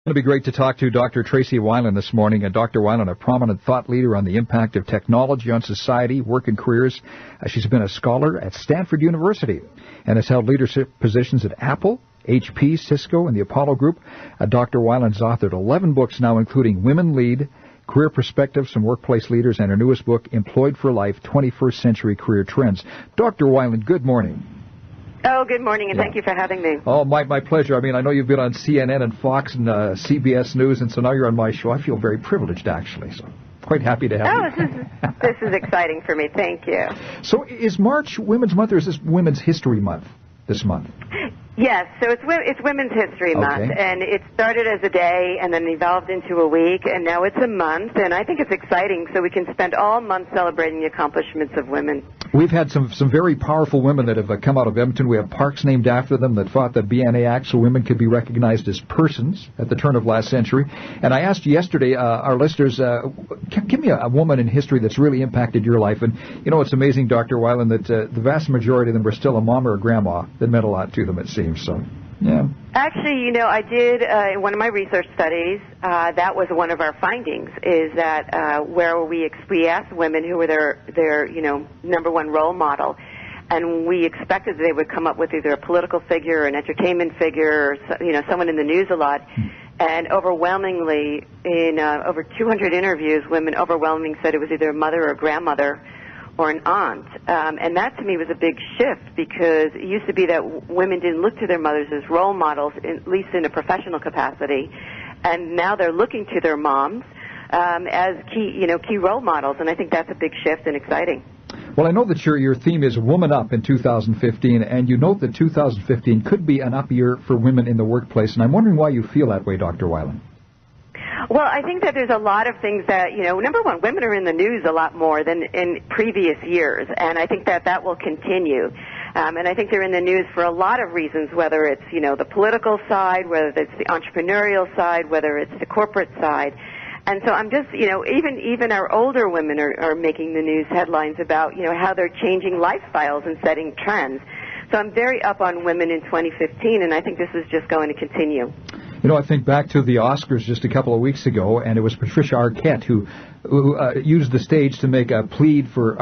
It'll be great to talk to Dr. Tracey Wilen this morning. Dr. Wilen, a prominent thought leader on the impact of technology on society, work and careers. She's been a scholar at Stanford University and has held leadership positions at Apple, HP, Cisco, and the Apollo Group. Dr. Wilen's authored 11 books now, including Women Lead, Career Perspectives from Workplace Leaders, and her newest book, Employed for Life, 21st Century Career Trends. Dr. Wilen, good morning. Oh, good morning, and thank you for having me. Oh, my pleasure. I mean, I know you've been on CNN and Fox and CBS News, and so now you're on my show. I feel very privileged, actually, so quite happy to have you. This is exciting for me. Thank you. So is March Women's Month, or is this Women's History Month this month? Yes, so it's Women's History Month, and it started as a day and then evolved into a week, and now it's a month, and I think it's exciting so we can spend all month celebrating the accomplishments of women. We've had some very powerful women that have come out of Edmonton. We have parks named after them that fought the BNA Act so women could be recognized as persons at the turn of last century. And I asked you yesterday, our listeners, give me a woman in history that's really impacted your life. And, you know, it's amazing, Dr. Wilen, that the vast majority of them were still a mom or a grandma that meant a lot to them, it seems. So, yeah. Actually, you know, I did in one of my research studies, that was one of our findings, is that where we asked women who were their number one role model, and we expected they would come up with either a political figure or an entertainment figure or, someone in the news a lot. And overwhelmingly, in over 200 interviews, women overwhelmingly said it was either a mother or a grandmother or an aunt. And that to me was a big shift, because it used to be that women didn't look to their mothers as role models, at least in a professional capacity. And now they're looking to their moms as key role models. And I think that's a big shift and exciting. Well, I know that your theme is Woman Up in 2015, and you note that 2015 could be an up year for women in the workplace. And I'm wondering why you feel that way, Dr. Wilen. Well, I think that there's a lot of things that, number one, women are in the news a lot more than in previous years, and I think that will continue. And I think they're in the news for a lot of reasons, whether it's, the political side, whether it's the entrepreneurial side, whether it's the corporate side. And so I'm just, even our older women are making the news headlines about, how they're changing lifestyles and setting trends. So I'm very up on women in 2015, and I think this is just going to continue. I think back to the Oscars just a couple of weeks ago, and it was Patricia Arquette who used the stage to make a plea for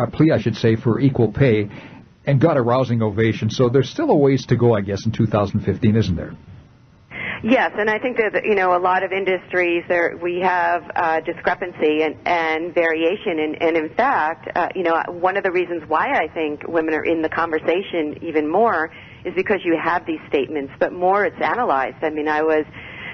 equal pay, and got a rousing ovation. So there's still a ways to go, I guess, in 2015, isn't there? Yes, and I think that a lot of industries we have discrepancy and variation, and in fact, one of the reasons why I think women are in the conversation even more is because you have these statements, but more it's analyzed. I mean, I was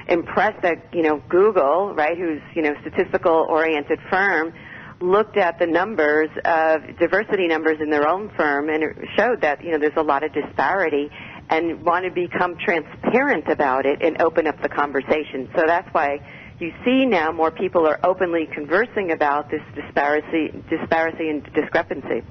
impressed that Google, right, who's statistical oriented firm, looked at the numbers of diversity numbers in their own firm, and it showed that there's a lot of disparity, and want to become transparent about it and open up the conversation. So that's why you see now more people are openly conversing about this disparity and discrepancy.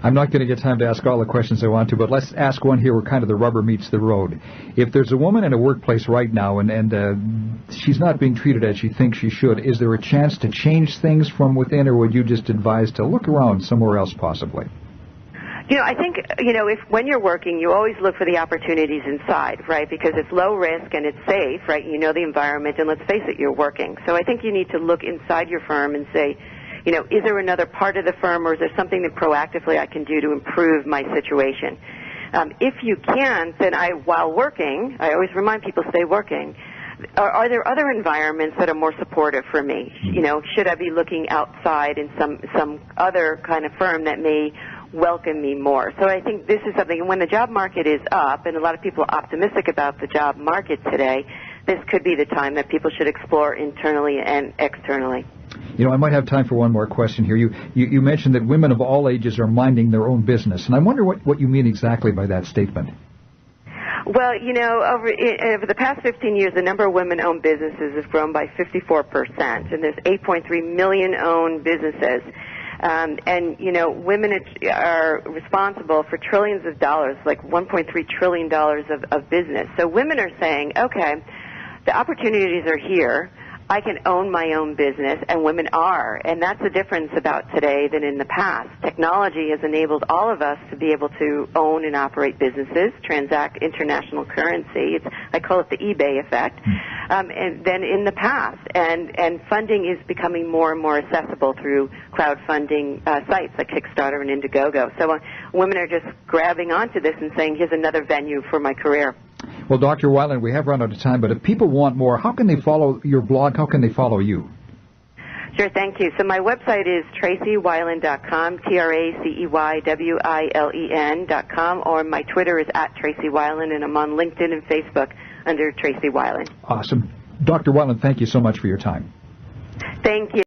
I'm not going to get time to ask all the questions I want to, but let's ask one here where kind of the rubber meets the road. If there's a woman in a workplace right now and she's not being treated as she thinks she should, is there a chance to change things from within, or would you just advise to look around somewhere else possibly? I think, if when you're working, you always look for the opportunities inside, right? Because it's low risk and it's safe, right? You know the environment, and let's face it, you're working. So I think you need to look inside your firm and say, is there another part of the firm, or is there something that proactively I can do to improve my situation? If you can, then while working, I always remind people, stay working. Are there other environments that are more supportive for me? Should I be looking outside in some other kind of firm that may welcome me more? So I think this is something, when the job market is up, and a lot of people are optimistic about the job market today, this could be the time that people should explore internally and externally. I might have time for one more question here. You mentioned that women of all ages are minding their own business, and I wonder what you mean exactly by that statement. Well, over the past 15 years, the number of women-owned businesses has grown by 54%, and there's 8.3 million owned businesses. Women are responsible for trillions of dollars, like $1.3 trillion of business. So women are saying, okay, the opportunities are here. I can own my own business, and women are. And that's the difference about today than in the past. Technology has enabled all of us to be able to own and operate businesses, transact international currency. I call it the eBay effect. than in the past. And funding is becoming more and more accessible through crowdfunding sites like Kickstarter and Indiegogo. So women are just grabbing onto this and saying, here's another venue for my career. Well, Dr. Wilen, we have run out of time, but if people want more, how can they follow your blog? How can they follow you? Sure, thank you. So my website is TraceyWilen.com, TraceyWilen.com, or my Twitter is @TraceyWilen, and I'm on LinkedIn and Facebook under Tracey Wilen. Awesome. Dr. Wilen, thank you so much for your time. Thank you.